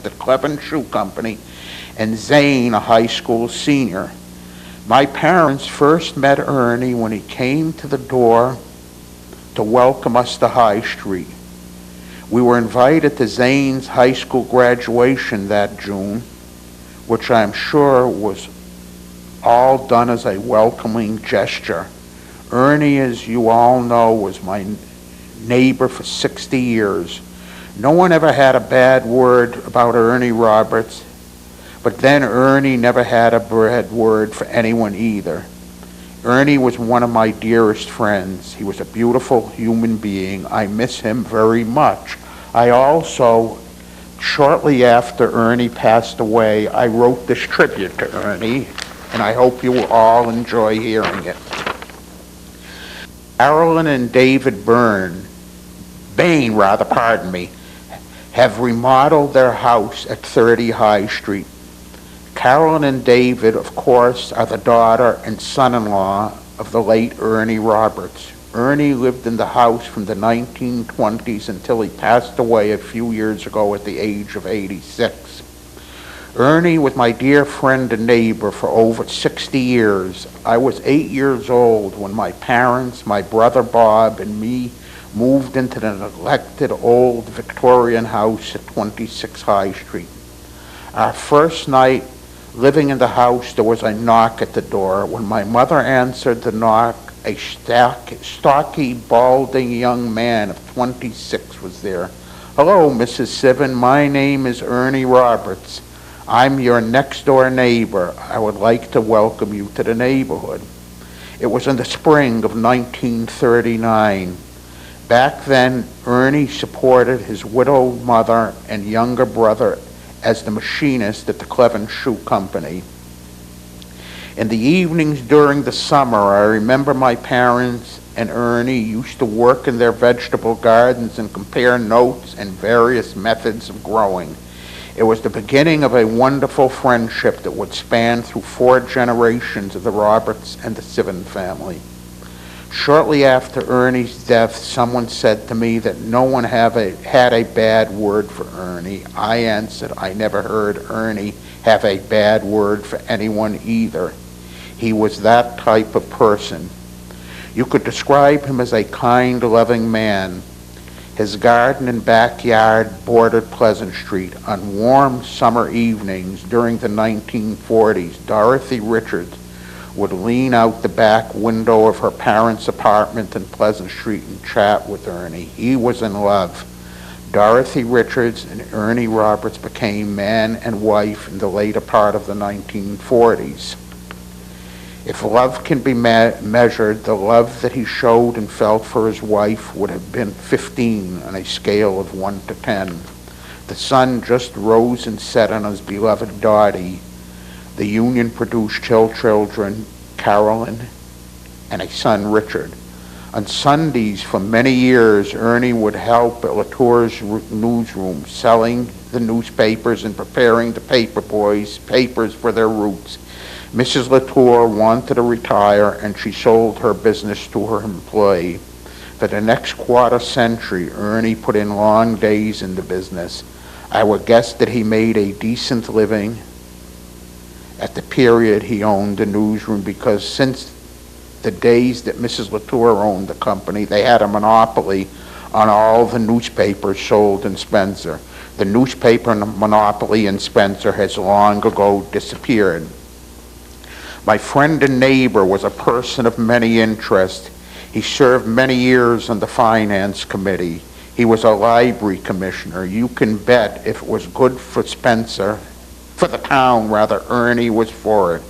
the Civin Shoe Company, and Zane, a high school senior. My parents first met Ernie when he came to the door to welcome us to High Street. We were invited to Zane's high school graduation that June, which I'm sure was all done as a welcoming gesture. Ernie, as you all know, was my neighbor for 60 years. No one ever had a bad word about Ernie Roberts, but then Ernie never had a bad word for anyone either. Ernie was one of my dearest friends. He was a beautiful human being. I miss him very much. I also, shortly after Ernie passed away, I wrote this tribute to Ernie, and I hope you will all enjoy hearing it. Carolyn and David Bain, have remodeled their house at 30 High Street. Carolyn and David, of course, are the daughter and son-in-law of the late Ernie Roberts. Ernie lived in the house from the 1920s until he passed away a few years ago at the age of 86. Ernie was my dear friend and neighbor for over 60 years. I was 8 years old when my parents, my brother Bob, and me moved into the neglected old Victorian house at 26 High Street. Our first night living in the house, there was a knock at the door. When my mother answered the knock, a stocky, balding young man of 26 was there. "Hello, Mrs. Civin. My name is Ernie Roberts. I'm your next-door neighbor. I would like to welcome you to the neighborhood." It was in the spring of 1939. Back then, Ernie supported his widowed mother and younger brother as the machinist at the Civin Shoe Company. In the evenings during the summer, I remember my parents and Ernie used to work in their vegetable gardens and compare notes and various methods of growing. It was the beginning of a wonderful friendship that would span through 4 generations of the Roberts and the Civin family. Shortly after Ernie's death, someone said to me that no one had a bad word for Ernie. I answered, I never heard Ernie have a bad word for anyone either. He was that type of person. You could describe him as a kind, loving man. His garden and backyard bordered Pleasant Street. On warm summer evenings during the 1940s, Dorothy Richards would lean out the back window of her parents' apartment in Pleasant Street and chat with Ernie. He was in love. Dorothy Richards and Ernie Roberts became man and wife in the later part of the 1940s. If love can be measured, the love that he showed and felt for his wife would have been 15 on a scale of 1 to 10. The sun just rose and set on his beloved Dottie. The union produced 2 children, Carolyn and a son, Richard. On Sundays for many years, Ernie would help at Latour's newsroom, selling the newspapers and preparing the papers for their routes. Mrs. Latour wanted to retire, and she sold her business to her employee. For the next quarter century, Ernie put in long days in the business. I would guess that he made a decent living at the period he owned the newsroom, because since the days that Mrs. Latour owned the company, they had a monopoly on all the newspapers sold in Spencer. The newspaper monopoly in Spencer has long ago disappeared. My friend and neighbor was a person of many interests. He served many years on the finance committee. He was a library commissioner. You can bet if it was good for the town, Ernie was for it.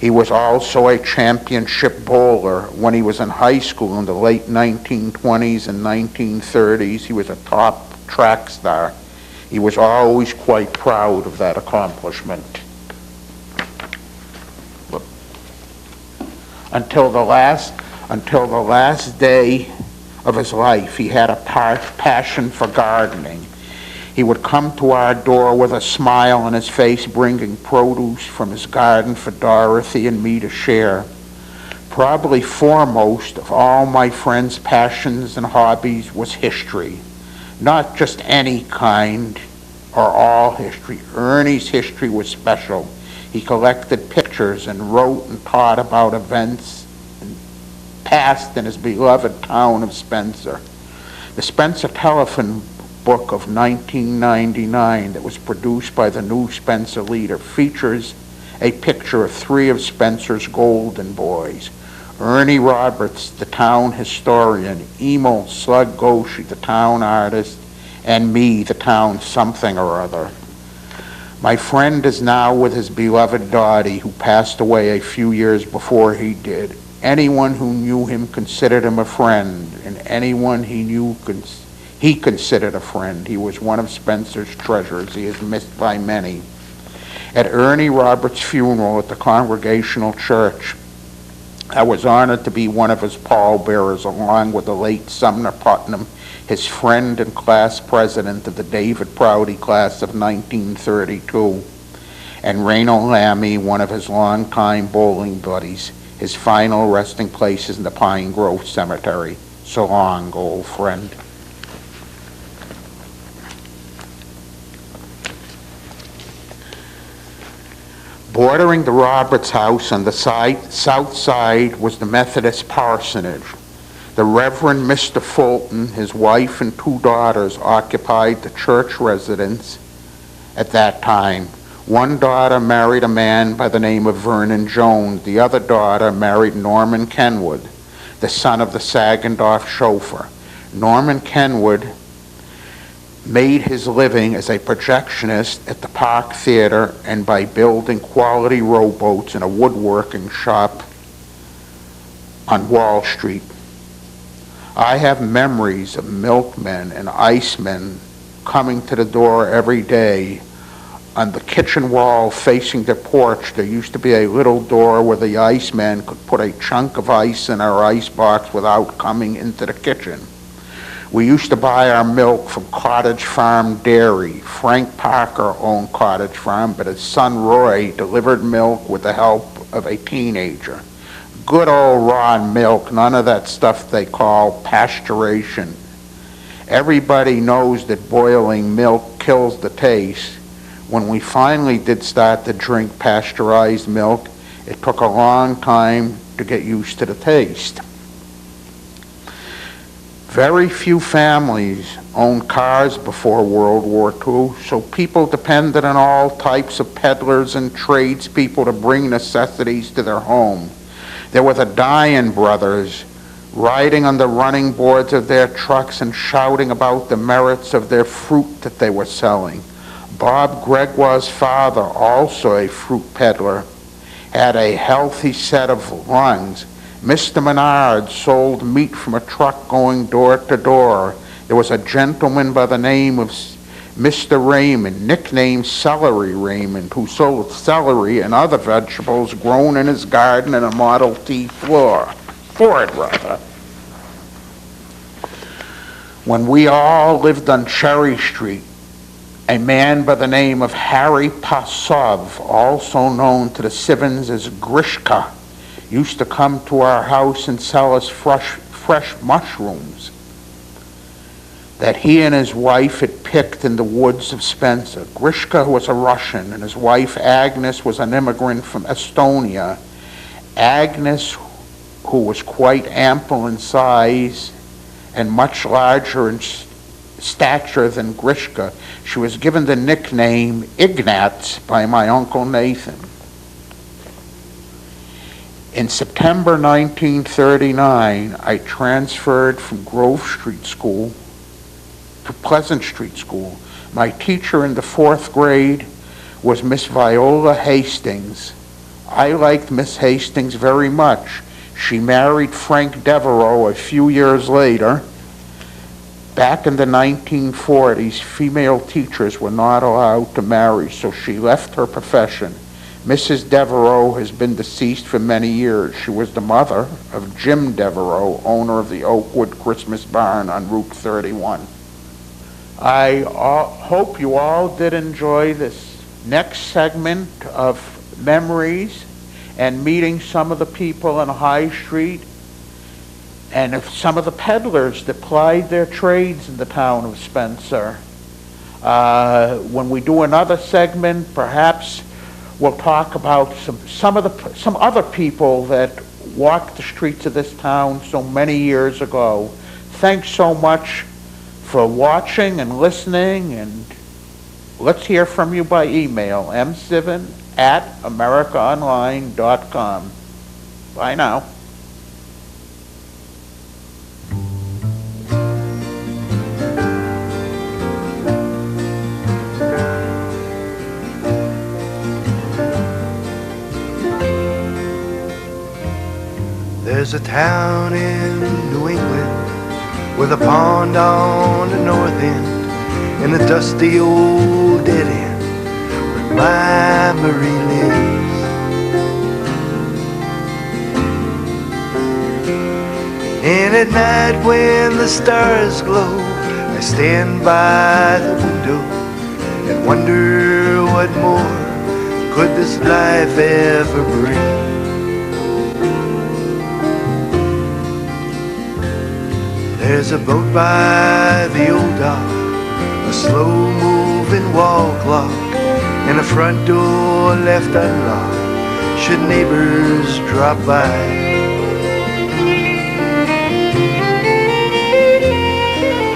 He was also a championship bowler. When he was in high school in the late 1920s and 1930s, he was a top track star. He was always quite proud of that accomplishment. Until the last day of his life, he had a passion for gardening. He would come to our door with a smile on his face, bringing produce from his garden for Dorothy and me to share. Probably foremost of all my friend's passions and hobbies was history. Not just any kind or all history. Ernie's history was special. He collected pictures and wrote and taught about events past in his beloved town of Spencer. The Spencer Telephone Book of 1999 that was produced by the New Spencer Leader features a picture of 3 of Spencer's golden boys: Ernie Roberts, the town historian; Emil Slug Goshi, the town artist; and me, the town something or other. My friend is now with his beloved Dottie, who passed away a few years before he did. Anyone who knew him considered him a friend, and anyone he knew he considered a friend. He was one of Spencer's treasures. He is missed by many. At Ernie Roberts' funeral at the Congregational Church, I was honored to be one of his pallbearers, along with the late Sumner Putnam, his friend and class president of the David Prouty class of 1932, and Reno Lammy, one of his longtime bowling buddies. His final resting place is in the Pine Grove Cemetery. So long, old friend. Bordering the Roberts house on the south side was the Methodist parsonage. The Reverend Mr. Fulton, his wife, and 2 daughters occupied the church residence at that time. One daughter married a man by the name of Vernon Jones. The other daughter married Norman Kenwood, the son of the Sagendorf chauffeur. Norman Kenwood made his living as a projectionist at the Park Theater and by building quality rowboats in a woodworking shop on Wall Street. I have memories of milkmen and icemen coming to the door every day. On the kitchen wall facing the porch, there used to be a little door where the iceman could put a chunk of ice in our ice box without coming into the kitchen. We used to buy our milk from Cottage Farm Dairy. Frank Parker owned Cottage Farm, but his son Roy delivered milk with the help of a teenager. Good old raw milk, none of that stuff they call pasteurization. Everybody knows that boiling milk kills the taste. When we finally did start to drink pasteurized milk, it took a long time to get used to the taste. Very few families owned cars before World War II, so people depended on all types of peddlers and tradespeople to bring necessities to their home. There were the Dyan brothers riding on the running boards of their trucks and shouting about the merits of their fruit that they were selling. Bob Gregoire's father, also a fruit peddler, had a healthy set of lungs. Mr. Menard sold meat from a truck going door to door. There was a gentleman by the name of Mr. Raymond, nicknamed Celery Raymond, who sold celery and other vegetables grown in his garden in a Model T Ford. When we all lived on Cherry Street, a man by the name of Harry Pasov, also known to the Civins as Grishka, used to come to our house and sell us fresh mushrooms that he and his wife had picked in the woods of Spencer. Grishka was a Russian, and his wife Agnes was an immigrant from Estonia. Agnes, who was quite ample in size and much larger in stature than Grishka, she was given the nickname Ignatz by my Uncle Nathan. In September 1939, I transferred from Grove Street School to Pleasant Street School. My teacher in the 4th grade was Miss Viola Hastings. I liked Miss Hastings very much. She married Frank Devereaux a few years later. Back in the 1940s, female teachers were not allowed to marry, so she left her profession. Mrs. Devereaux has been deceased for many years. She was the mother of Jim Devereaux, owner of the Oakwood Christmas Barn on Route 31. I hope you all did enjoy this next segment of memories and meeting some of the people on High Street and of some of the peddlers that plied their trades in the town of Spencer. When we do another segment, perhaps we'll talk about some other people that walked the streets of this town so many years ago. Thanks so much for watching and listening, and let's hear from you by email, mcivin@americaonline.com. Bye now. There's a town in New England with a pond on the north end and a dusty old dead end where my Marie lives. And at night when the stars glow, I stand by the window and wonder what more could this life ever bring. There's a boat by the old dock, a slow-moving wall clock, and a front door left unlocked should neighbors drop by.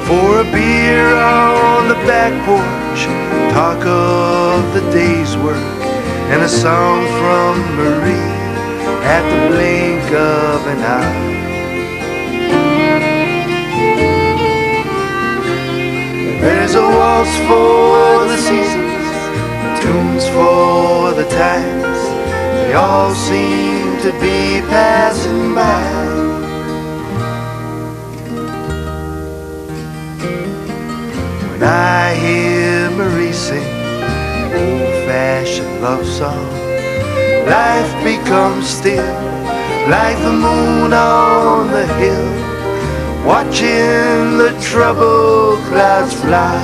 For a beer on the back porch, talk of the day's work, and a song from Marie at the blink of an eye. There's a waltz for the seasons, tunes for the times. They all seem to be passing by. When I hear Marie sing an old-fashioned love song, life becomes still like the moon on the hill, watching the troubled clouds fly.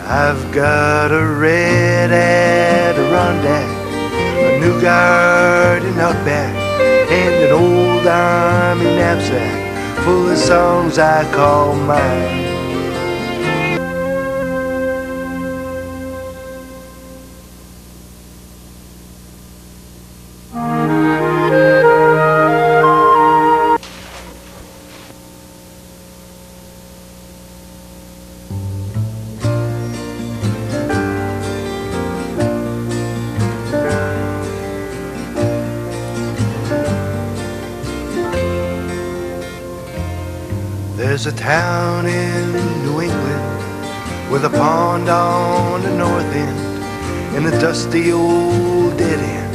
I've got a red Adirondack, a new garden out back, and an old army knapsack full of songs I call mine. There's a town in New England with a pond on the north end and a dusty old dead end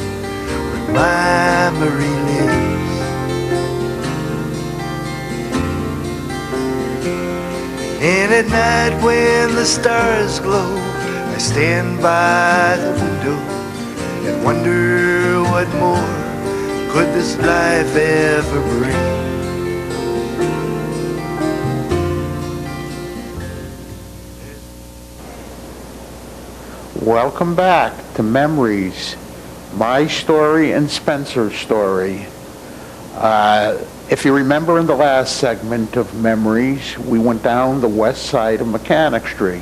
where my Marie lives. And at night when the stars glow, I stand by the window and wonder what more could this life ever bring. Welcome back to Memories, my story and Spencer's story. If you remember in the last segment of Memories, we went down the west side of Mechanic Street.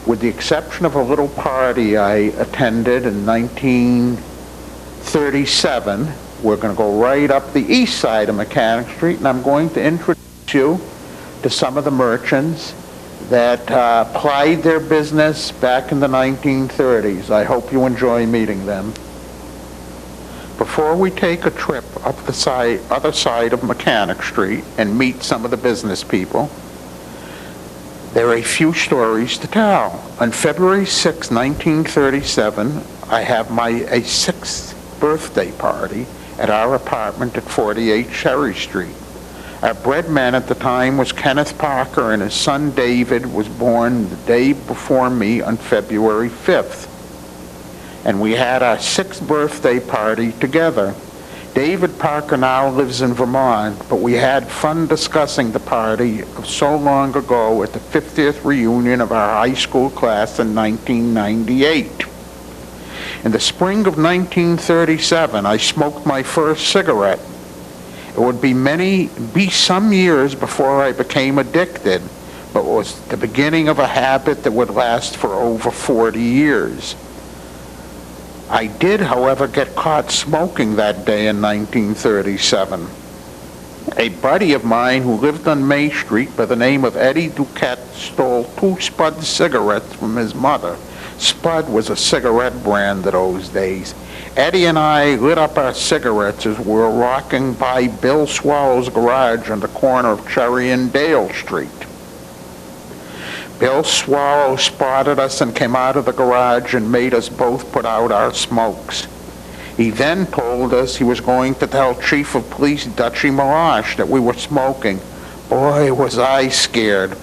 With the exception of a little party I attended in 1937, we're going to go right up the east side of Mechanic Street, and I'm going to introduce you to some of the merchants that plied their business back in the 1930s. I hope you enjoy meeting them. Before we take a trip up the other side of Mechanic Street and meet some of the business people, there are a few stories to tell. On February 6, 1937, I have a 6th birthday party at our apartment at 48 Cherry Street. Our bread man at the time was Kenneth Parker, and his son David was born the day before me on February 5th. And we had our 6th birthday party together. David Parker now lives in Vermont, but we had fun discussing the party of so long ago at the 50th reunion of our high school class in 1998. In the spring of 1937, I smoked my first cigarette. It would be some years before I became addicted, but was the beginning of a habit that would last for over 40 years. I did, however, get caught smoking that day in 1937. A buddy of mine who lived on May Street by the name of Eddie Duquette stole 2 Spud cigarettes from his mother. Spud was a cigarette brand of those days. Eddie and I lit up our cigarettes as we were walking by Bill Swallow's garage on the corner of Cherry and Dale Street. Bill Swallow spotted us and came out of the garage and made us both put out our smokes. He then told us he was going to tell Chief of Police Dutchy Malash that we were smoking. Boy, was I scared.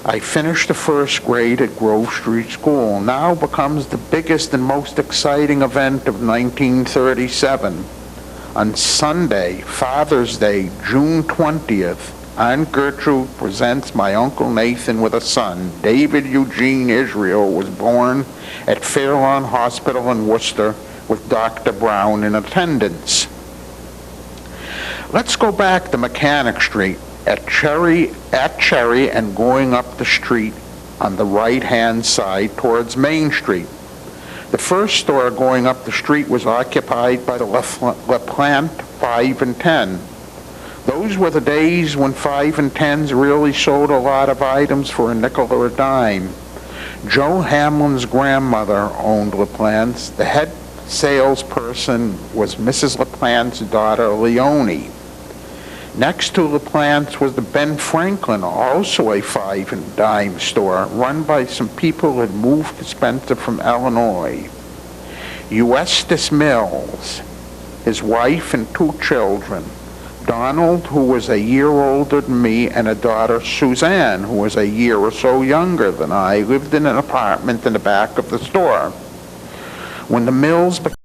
I finished the first grade at Grove Street School, now becomes the biggest and most exciting event of 1937. On Sunday, Father's Day, June 20th, Aunt Gertrude presents my Uncle Nathan with a son. David Eugene Israel was born at Fairlawn Hospital in Worcester with Dr. Brown in attendance. Let's go back to Mechanic Street at Cherry and going up the street on the right-hand side towards Main Street. The first store going up the street was occupied by the LaPlante 5 and 10. Those were the days when 5 and 10s really sold a lot of items for a nickel or a dime. Joe Hamlin's grandmother owned LaPlante's. The head salesperson was Mrs. LaPlante's daughter, Leonie. Next to LaPlante's was the Ben Franklin, also a 5 and dime store, run by some people who had moved to Spencer from Illinois. Eustace Mills, his wife and 2 children, Donald, who was a year older than me, and a daughter, Suzanne, who was a year or so younger than I, lived in an apartment in the back of the store. When the Mills